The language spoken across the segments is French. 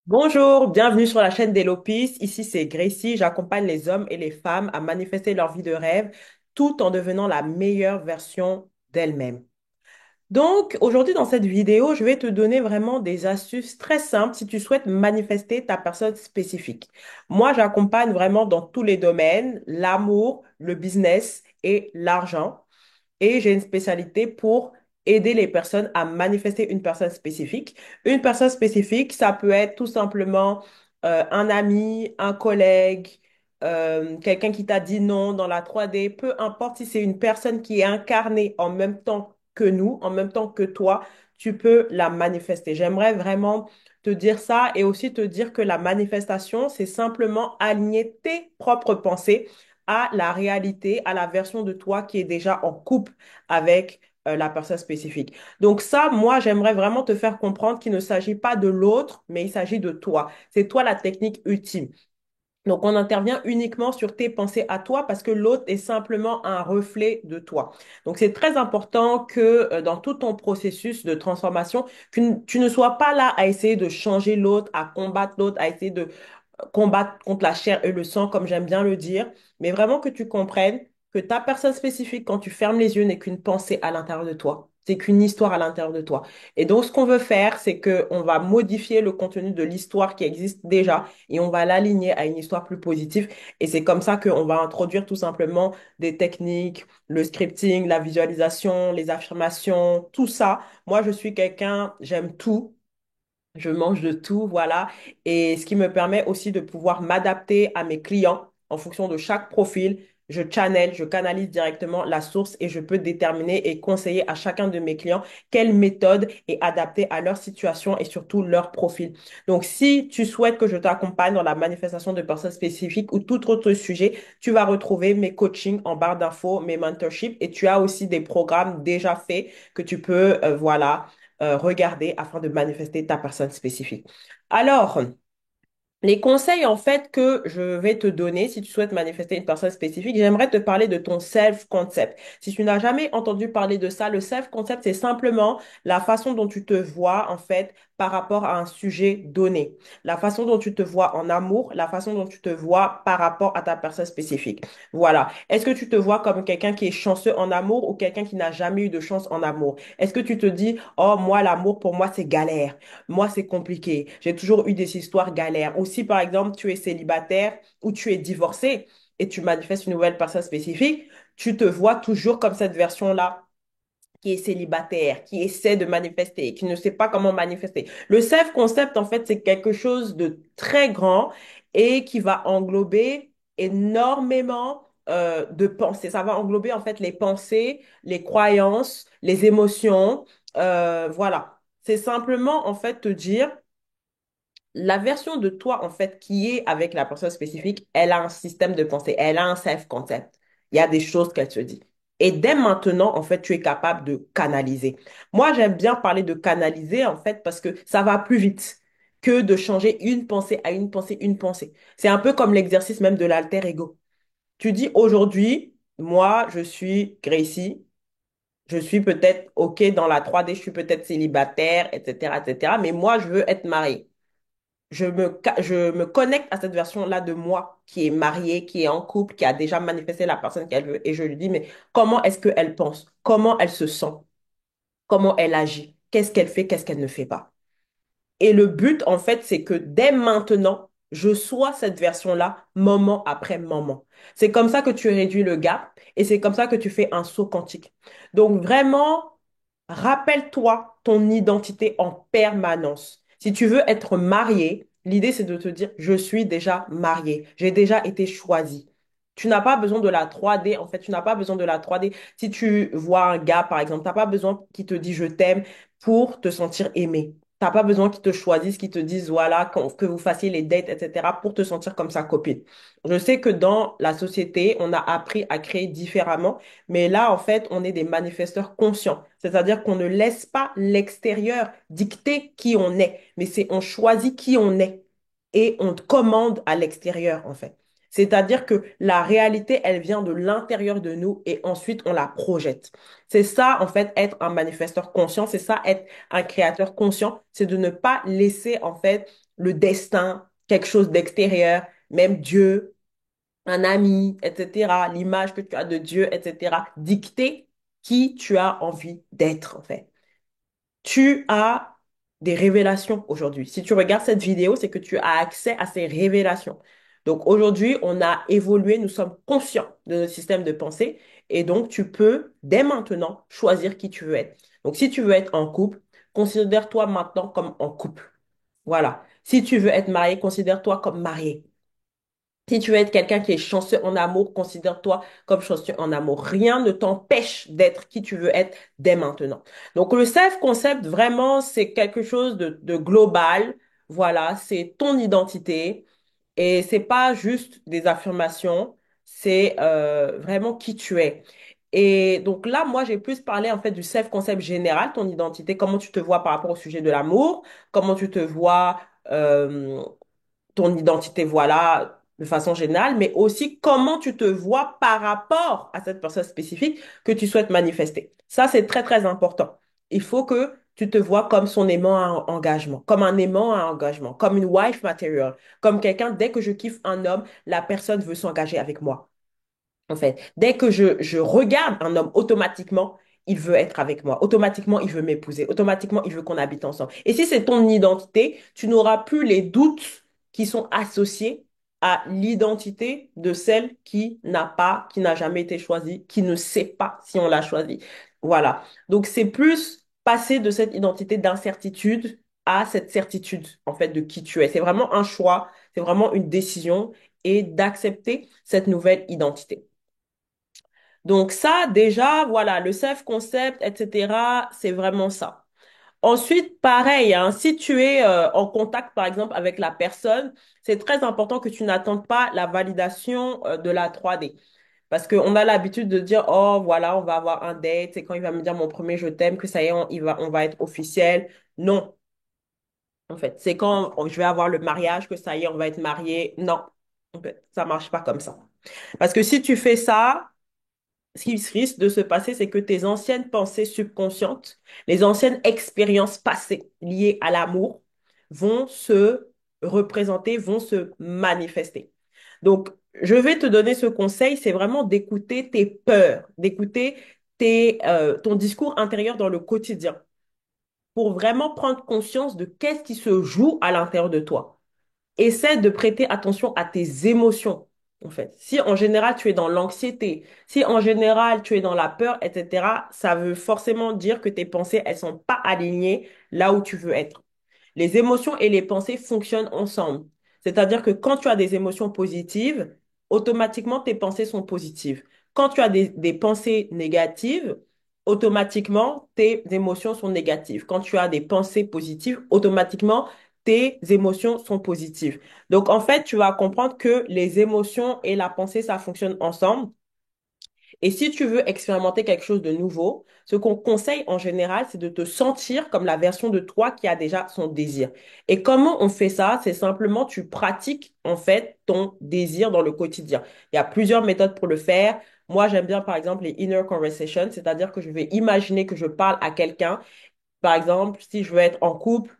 Bonjour, bienvenue sur la chaîne d'Elopis. Ici, c'est Gracie. J'accompagne les hommes et les femmes à manifester leur vie de rêve tout en devenant la meilleure version d'elles-mêmes. Donc, aujourd'hui, dans cette vidéo, je vais te donner vraiment des astuces très simples si tu souhaites manifester ta personne spécifique. Moi, j'accompagne vraiment dans tous les domaines, l'amour, le business et l'argent. Et j'ai une spécialité pour aider les personnes à manifester une personne spécifique. Une personne spécifique, ça peut être tout simplement un ami, un collègue, quelqu'un qui t'a dit non dans la 3D, peu importe si c'est une personne qui est incarnée en même temps que nous, en même temps que toi, tu peux la manifester. J'aimerais vraiment te dire ça et aussi te dire que la manifestation, c'est simplement aligner tes propres pensées à la réalité, à la version de toi qui est déjà en couple avec la personne spécifique. Donc ça, moi, j'aimerais vraiment te faire comprendre qu'il ne s'agit pas de l'autre, mais il s'agit de toi. C'est toi la technique ultime. Donc, on intervient uniquement sur tes pensées à toi parce que l'autre est simplement un reflet de toi. Donc, c'est très important que dans tout ton processus de transformation, que tu ne sois pas là à essayer de changer l'autre, à combattre l'autre, à essayer de combattre contre la chair et le sang, comme j'aime bien le dire, mais vraiment que tu comprennes que ta personne spécifique, quand tu fermes les yeux, n'est qu'une pensée à l'intérieur de toi. C'est qu'une histoire à l'intérieur de toi. Et donc, ce qu'on veut faire, c'est que on va modifier le contenu de l'histoire qui existe déjà et on va l'aligner à une histoire plus positive. Et c'est comme ça qu'on va introduire tout simplement des techniques, le scripting, la visualisation, les affirmations, tout ça. Moi, je suis quelqu'un, j'aime tout. Je mange de tout, voilà. Et ce qui me permet aussi de pouvoir m'adapter à mes clients en fonction de chaque profil. Je canalise directement la source et je peux déterminer et conseiller à chacun de mes clients quelle méthode est adaptée à leur situation et surtout leur profil. Donc, si tu souhaites que je t'accompagne dans la manifestation de personnes spécifiques ou tout autre sujet, tu vas retrouver mes coachings en barre d'infos, mes mentorships et tu as aussi des programmes déjà faits que tu peux, voilà, regarder afin de manifester ta personne spécifique. Alors, les conseils en fait que je vais te donner si tu souhaites manifester une personne spécifique, j'aimerais te parler de ton self-concept. Si tu n'as jamais entendu parler de ça, le self-concept, c'est simplement la façon dont tu te vois en fait par rapport à un sujet donné. La façon dont tu te vois en amour, la façon dont tu te vois par rapport à ta personne spécifique. Voilà. Est-ce que tu te vois comme quelqu'un qui est chanceux en amour ou quelqu'un qui n'a jamais eu de chance en amour? Est-ce que tu te dis, oh, moi, l'amour, pour moi, c'est galère. Moi, c'est compliqué. J'ai toujours eu des histoires galères. Ou si, par exemple, tu es célibataire ou tu es divorcé et tu manifestes une nouvelle personne spécifique, tu te vois toujours comme cette version-là qui est célibataire, qui essaie de manifester, qui ne sait pas comment manifester. Le self-concept, en fait, c'est quelque chose de très grand et qui va englober énormément de pensées. Ça va englober, en fait, les pensées, les croyances, les émotions. Voilà. C'est simplement, en fait, te dire la version de toi, en fait, qui est avec la personne spécifique, elle a un système de pensée, elle a un self-concept. Il y a des choses qu'elle se dit. Et dès maintenant, en fait, tu es capable de canaliser. Moi, j'aime bien parler de canaliser, en fait, parce que ça va plus vite que de changer une pensée à une pensée, une pensée. C'est un peu comme l'exercice même de l'alter ego. Tu dis aujourd'hui, moi, je suis Gracie, je suis peut-être OK dans la 3D, je suis peut-être célibataire, etc., etc., mais moi, je veux être mariée. Je me connecte à cette version-là de moi qui est mariée, qui est en couple, qui a déjà manifesté la personne qu'elle veut. Et je lui dis, mais comment est-ce qu'elle pense? Comment elle se sent? Comment elle agit? Qu'est-ce qu'elle fait? Qu'est-ce qu'elle ne fait pas? Et le but, en fait, c'est que dès maintenant, je sois cette version-là moment après moment. C'est comme ça que tu réduis le gap et c'est comme ça que tu fais un saut quantique. Donc vraiment, rappelle-toi ton identité en permanence. Si tu veux être marié, l'idée, c'est de te dire, je suis déjà marié, j'ai déjà été choisi. Tu n'as pas besoin de la 3D, en fait, tu n'as pas besoin de la 3D. Si tu vois un gars, par exemple, tu n'as pas besoin qu'il te dise je t'aime pour te sentir aimé. T'as pas besoin qu'ils te choisissent, qu'ils te disent, voilà, que vous fassiez les dates, etc., pour te sentir comme sa copine. Je sais que dans la société, on a appris à créer différemment, mais là, en fait, on est des manifesteurs conscients. C'est-à-dire qu'on ne laisse pas l'extérieur dicter qui on est, mais c'est on choisit qui on est et on commande à l'extérieur, en fait. C'est-à-dire que la réalité, elle vient de l'intérieur de nous et ensuite on la projette. C'est ça, en fait, être un manifesteur conscient, c'est ça, être un créateur conscient, c'est de ne pas laisser, en fait, le destin, quelque chose d'extérieur, même Dieu, un ami, etc., l'image que tu as de Dieu, etc., dicter qui tu as envie d'être, en fait. Tu as des révélations aujourd'hui. Si tu regardes cette vidéo, c'est que tu as accès à ces révélations. Donc aujourd'hui, on a évolué, nous sommes conscients de notre système de pensée et donc tu peux dès maintenant choisir qui tu veux être. Donc si tu veux être en couple, considère-toi maintenant comme en couple. Voilà. Si tu veux être marié, considère-toi comme marié. Si tu veux être quelqu'un qui est chanceux en amour, considère-toi comme chanceux en amour. Rien ne t'empêche d'être qui tu veux être dès maintenant. Donc, le self-concept, vraiment, c'est quelque chose de global. Voilà, c'est ton identité. Et c'est pas juste des affirmations, c'est vraiment qui tu es. Et donc là, moi, j'ai plus parlé en fait du self-concept général, ton identité, comment tu te vois par rapport au sujet de l'amour, comment tu te vois ton identité, voilà, de façon générale, mais aussi comment tu te vois par rapport à cette personne spécifique que tu souhaites manifester. Ça, c'est très, très important. Il faut que tu te vois comme son aimant à engagement, comme un aimant à engagement, comme une wife material, comme quelqu'un, dès que je kiffe un homme, la personne veut s'engager avec moi. En fait, dès que je regarde un homme, automatiquement, il veut être avec moi. Automatiquement, il veut m'épouser. Automatiquement, il veut qu'on habite ensemble. Et si c'est ton identité, tu n'auras plus les doutes qui sont associés à l'identité de celle qui n'a pas, qui n'a jamais été choisie, qui ne sait pas si on l'a choisie. Voilà. Donc, c'est plus passer de cette identité d'incertitude à cette certitude, en fait, de qui tu es. C'est vraiment un choix, c'est vraiment une décision et d'accepter cette nouvelle identité. Donc ça, déjà, voilà, le self-concept, etc., c'est vraiment ça. Ensuite, pareil, hein, si tu es en contact, par exemple, avec la personne, c'est très important que tu n'attendes pas la validation de la 3D. Parce qu'on a l'habitude de dire, oh, voilà, on va avoir un date, c'est quand il va me dire mon premier je t'aime, que ça y est, on va être officiel. Non, en fait, c'est quand je vais avoir le mariage, que ça y est, on va être mariés. Non, en fait, ça marche pas comme ça. Parce que si tu fais ça, ce qui risque de se passer, c'est que tes anciennes pensées subconscientes, les anciennes expériences passées liées à l'amour vont se représenter, vont se manifester. Donc, je vais te donner ce conseil, c'est vraiment d'écouter tes peurs, d'écouter ton discours intérieur dans le quotidien pour vraiment prendre conscience de qu'est-ce qui se joue à l'intérieur de toi. Essaie de prêter attention à tes émotions, en fait. Si en général tu es dans l'anxiété, si en général tu es dans la peur, etc., ça veut forcément dire que tes pensées, elles sont pas alignées là où tu veux être. Les émotions et les pensées fonctionnent ensemble. C'est-à-dire que quand tu as des émotions positives, automatiquement tes pensées sont positives. Quand tu as des pensées négatives, automatiquement tes émotions sont négatives. Quand tu as des pensées positives, automatiquement tes émotions sont positives. Donc en fait, tu vas comprendre que les émotions et la pensée, ça fonctionne ensemble. Et si tu veux expérimenter quelque chose de nouveau, ce qu'on conseille en général, c'est de te sentir comme la version de toi qui a déjà son désir. Et comment on fait ça? C'est simplement tu pratiques en fait ton désir dans le quotidien. Il y a plusieurs méthodes pour le faire. Moi, j'aime bien par exemple les inner conversations, c'est-à-dire que je vais imaginer que je parle à quelqu'un. Par exemple, si je veux être en couple,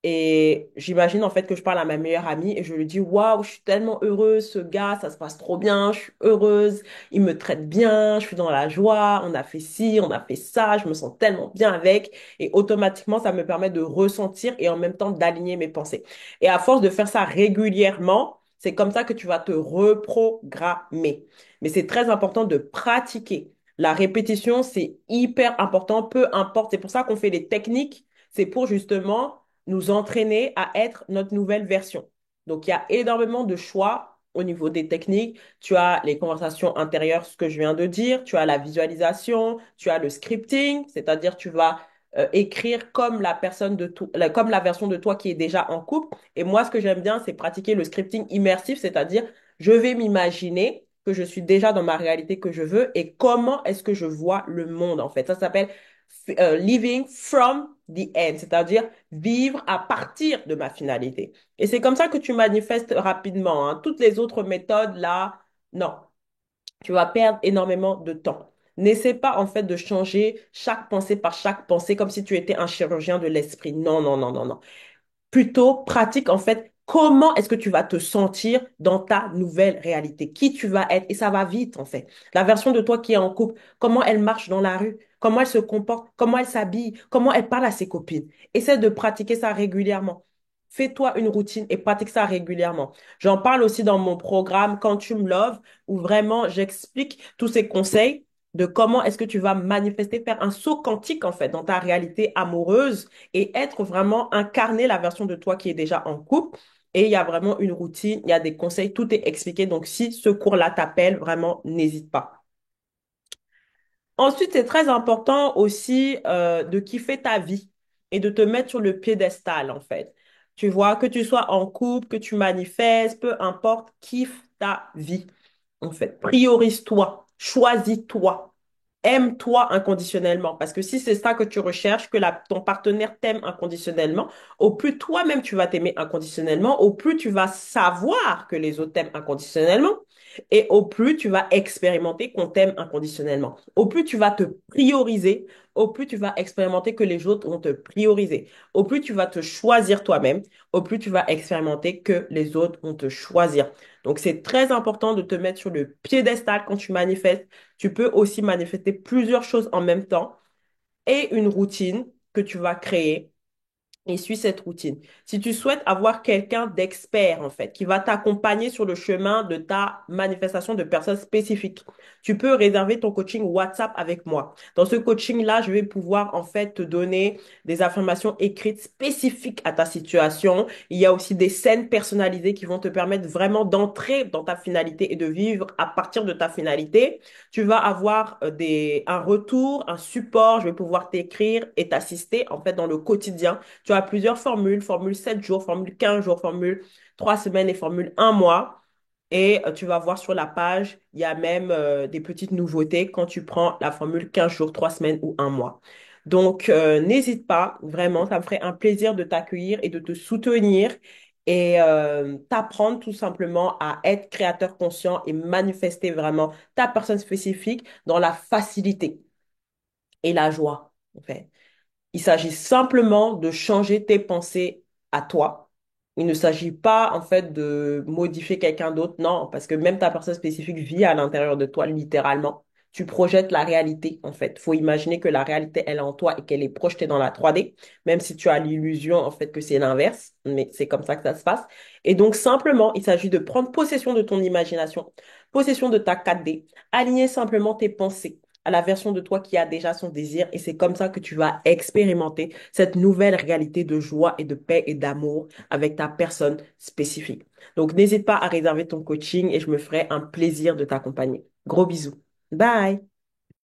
et j'imagine en fait que je parle à ma meilleure amie et je lui dis, waouh, je suis tellement heureuse, ce gars, ça se passe trop bien, je suis heureuse, il me traite bien, je suis dans la joie, on a fait ci, on a fait ça, je me sens tellement bien avec. Et automatiquement, ça me permet de ressentir et en même temps d'aligner mes pensées. Et à force de faire ça régulièrement, c'est comme ça que tu vas te reprogrammer. Mais c'est très important de pratiquer. La répétition, c'est hyper important, peu importe. C'est pour ça qu'on fait des techniques. C'est pour justement nous entraîner à être notre nouvelle version. Donc, il y a énormément de choix au niveau des techniques. Tu as les conversations intérieures, ce que je viens de dire. Tu as la visualisation. Tu as le scripting, c'est-à-dire tu vas écrire comme la personne comme la version de toi qui est déjà en couple. Et moi, ce que j'aime bien, c'est pratiquer le scripting immersif, c'est-à-dire je vais m'imaginer que je suis déjà dans ma réalité que je veux et comment est-ce que je vois le monde en fait. Ça s'appelle living from the end, c'est-à-dire vivre à partir de ma finalité. Et c'est comme ça que tu manifestes rapidement, hein. Toutes les autres méthodes, là, non, tu vas perdre énormément de temps. N'essaie pas en fait de changer chaque pensée par chaque pensée comme si tu étais un chirurgien de l'esprit. Non, non, non, non, non. plutôt pratique en fait. Comment est-ce que tu vas te sentir dans ta nouvelle réalité? Qui tu vas être? Et ça va vite en fait. La version de toi qui est en couple, comment elle marche dans la rue, comment elle se comporte, comment elle s'habille, comment elle parle à ses copines. Essaie de pratiquer ça régulièrement. Fais-toi une routine et pratique ça régulièrement. J'en parle aussi dans mon programme Quantum Love, où vraiment j'explique tous ces conseils de comment est-ce que tu vas manifester, faire un saut quantique en fait dans ta réalité amoureuse et être vraiment incarner la version de toi qui est déjà en couple. Et il y a vraiment une routine, il y a des conseils, tout est expliqué. Donc si ce cours-là t'appelle, vraiment, n'hésite pas. Ensuite, c'est très important aussi de kiffer ta vie et de te mettre sur le piédestal, en fait. Tu vois, que tu sois en couple, que tu manifestes, peu importe, kiffe ta vie, en fait. Priorise-toi, choisis-toi, aime-toi inconditionnellement. Parce que si c'est ça que tu recherches, que ton partenaire t'aime inconditionnellement, au plus toi-même tu vas t'aimer inconditionnellement, au plus tu vas savoir que les autres t'aiment inconditionnellement. Et au plus tu vas expérimenter qu'on t'aime inconditionnellement. Au plus tu vas te prioriser, au plus tu vas expérimenter que les autres vont te prioriser. Au plus tu vas te choisir toi-même, au plus tu vas expérimenter que les autres vont te choisir. Donc c'est très important de te mettre sur le piédestal quand tu manifestes. Tu peux aussi manifester plusieurs choses en même temps et une routine que tu vas créer et suis cette routine. Si tu souhaites avoir quelqu'un d'expert, en fait, qui va t'accompagner sur le chemin de ta manifestation de personnes spécifiques, tu peux réserver ton coaching WhatsApp avec moi. Dans ce coaching-là, je vais pouvoir, en fait, te donner des affirmations écrites spécifiques à ta situation. Il y a aussi des scènes personnalisées qui vont te permettre vraiment d'entrer dans ta finalité et de vivre à partir de ta finalité. Tu vas avoir un retour, un support. Je vais pouvoir t'écrire et t'assister, en fait, dans le quotidien. Tu as plusieurs formules, formule 7 jours, formule 15 jours, formule 3 semaines et formule 1 mois. Et tu vas voir sur la page, il y a même des petites nouveautés quand tu prends la formule 15 jours, 3 semaines ou 1 mois. Donc, n'hésite pas, vraiment, ça me ferait un plaisir de t'accueillir et de te soutenir et t'apprendre tout simplement à être créateur conscient et manifester vraiment ta personne spécifique dans la facilité et la joie, en fait. Il s'agit simplement de changer tes pensées à toi. Il ne s'agit pas, en fait, de modifier quelqu'un d'autre. Non, parce que même ta personne spécifique vit à l'intérieur de toi, littéralement. Tu projettes la réalité, en fait. Il faut imaginer que la réalité, elle est en toi et qu'elle est projetée dans la 3D, même si tu as l'illusion, en fait, que c'est l'inverse. Mais c'est comme ça que ça se passe. Et donc, simplement, il s'agit de prendre possession de ton imagination, possession de ta 4D, aligner simplement tes pensées à la version de toi qui a déjà son désir. Et c'est comme ça que tu vas expérimenter cette nouvelle réalité de joie et de paix et d'amour avec ta personne spécifique. Donc, n'hésite pas à réserver ton coaching et je me ferai un plaisir de t'accompagner. Gros bisous. Bye.